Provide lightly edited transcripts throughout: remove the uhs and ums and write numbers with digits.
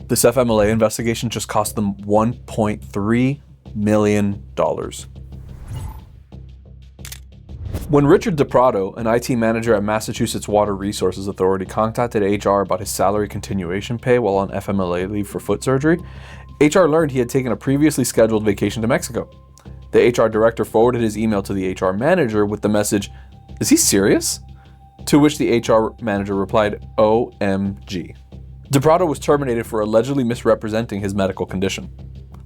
This FMLA investigation just cost them $1.3 million. When Richard DePrado, an IT manager at Massachusetts Water Resources Authority, contacted HR about his salary continuation pay while on FMLA leave for foot surgery, HR learned he had taken a previously scheduled vacation to Mexico. The HR director forwarded his email to the HR manager with the message, "Is he serious?" To which the HR manager replied, "OMG." DePrado was terminated for allegedly misrepresenting his medical condition.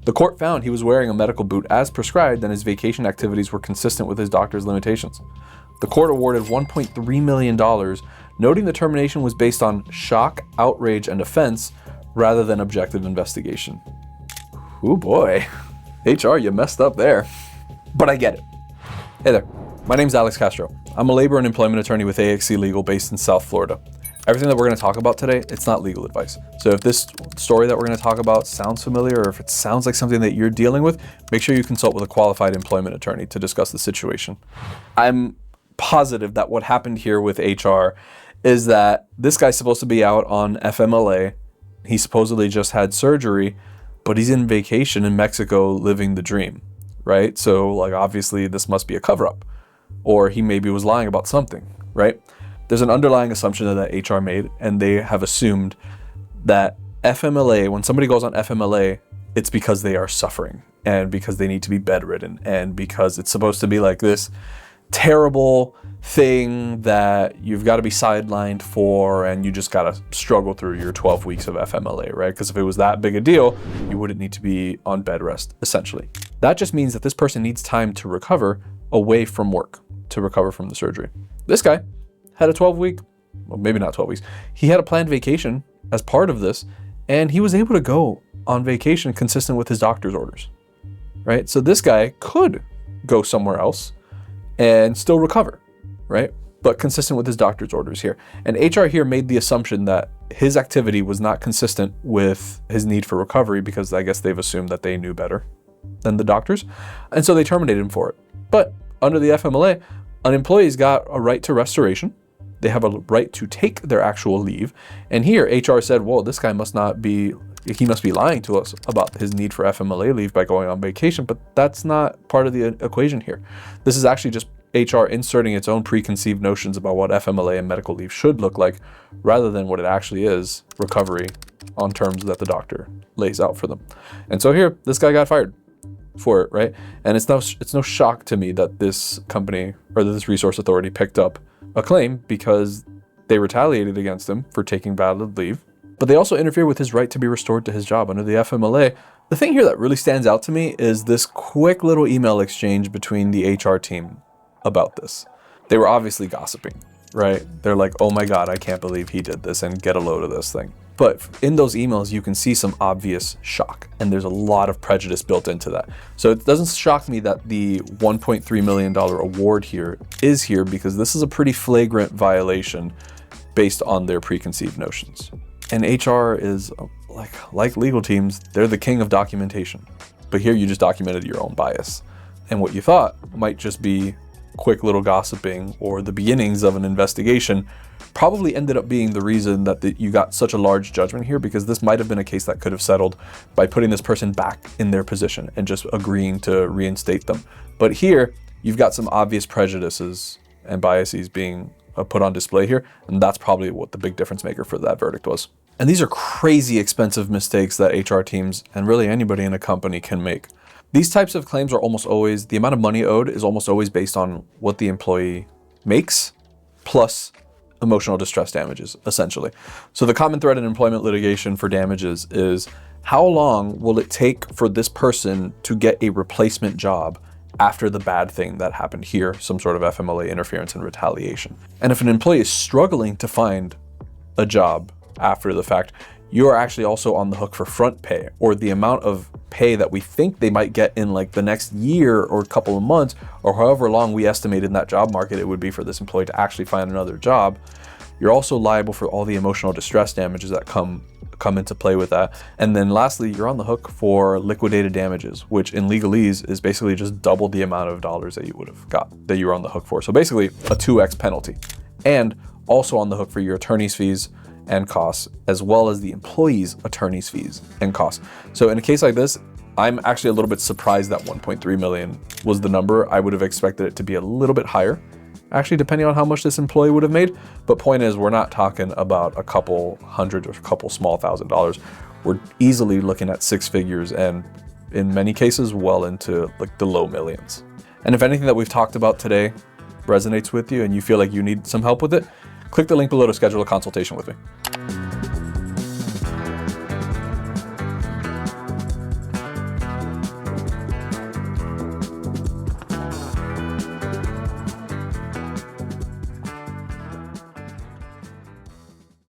The court found he was wearing a medical boot as prescribed and his vacation activities were consistent with his doctor's limitations. The court awarded $1.3 million, noting the termination was based on shock, outrage, and offense rather than objective investigation. Ooh boy, HR, you messed up there. But I get it. Hey there, my name's Alex Castro. I'm a labor and employment attorney with AXC Legal based in South Florida. Everything that we're going to talk about today, it's not legal advice. So if this story that we're going to talk about sounds familiar, or if it sounds like something that you're dealing with, make sure you consult with a qualified employment attorney to discuss the situation. I'm positive that what happened here with HR is that this guy's supposed to be out on FMLA. He supposedly just had surgery, but he's in vacation in Mexico living the dream, right? So like obviously this must be a cover-up, or he maybe was lying about something, right? There's an underlying assumption that HR made, and they have assumed that FMLA, when somebody goes on FMLA, it's because they are suffering and because they need to be bedridden and because it's supposed to be like this terrible thing that you've got to be sidelined for and you just got to struggle through your 12 weeks of FMLA, right? Because if it was that big a deal, you wouldn't need to be on bed rest, essentially. That just means that this person needs time to recover away from work, to recover from the surgery. This guy had a 12-week, well, maybe not 12 weeks. He had a planned vacation as part of this, and he was able to go on vacation consistent with his doctor's orders, right? So this guy could go somewhere else and still recover, right? But consistent with his doctor's orders here. And HR here made the assumption that his activity was not consistent with his need for recovery because I guess they've assumed that they knew better than the doctors. And so they terminated him for it. But under the FMLA, an employee's got a right to restoration. They have a right to take their actual leave. And here HR said, well, this guy must be lying to us about his need for FMLA leave by going on vacation, but that's not part of the equation here. This is actually just HR inserting its own preconceived notions about what FMLA and medical leave should look like, rather than what it actually is, recovery on terms that the doctor lays out for them. And so here, this guy got fired for it, right? And it's no shock to me that this company or this resource authority picked up a claim because they retaliated against him for taking valid leave, but they also interfere with his right to be restored to his job under the FMLA. The thing here that really stands out to me is this quick little email exchange between the HR team about this. They were obviously gossiping, right? They're like, oh my God, I can't believe he did this and get a load of this thing. But in those emails, you can see some obvious shock, and there's a lot of prejudice built into that. So it doesn't shock me that the $1.3 million award here is here, because this is a pretty flagrant violation based on their preconceived notions. And HR is, like legal teams, they're the king of documentation. But here you just documented your own bias. And what you thought might just be quick little gossiping or the beginnings of an investigation probably ended up being the reason that you got such a large judgment here, because this might have been a case that could have settled by putting this person back in their position and just agreeing to reinstate them. But here, you've got some obvious prejudices and biases being put on display here, and that's probably what the big difference maker for that verdict was. And these are crazy expensive mistakes that HR teams and really anybody in a company can make. These types of claims are almost always, the amount of money owed is almost always based on what the employee makes plus emotional distress damages, essentially. So the common thread in employment litigation for damages is how long will it take for this person to get a replacement job after the bad thing that happened here, some sort of FMLA interference and retaliation. And if an employee is struggling to find a job after the fact, you are actually also on the hook for front pay, or the amount of pay that we think they might get in like the next year or couple of months, or however long we estimated in that job market it would be for this employee to actually find another job. You're also liable for all the emotional distress damages that come into play with that. And then lastly, you're on the hook for liquidated damages, which in legalese is basically just double the amount of dollars that you would have got, that you were on the hook for. So basically a 2x penalty. And also on the hook for your attorney's fees and costs, as well as the employee's attorney's fees and costs. So in a case like this, I'm actually a little bit surprised that 1.3 million was the number. I would have expected it to be a little bit higher, actually, depending on how much this employee would have made. But point is, we're not talking about a couple hundred or a couple small $1,000s. We're easily looking at six figures, and in many cases, well into like the low millions. And if anything that we've talked about today resonates with you and you feel like you need some help with it, click the link below to schedule a consultation with me.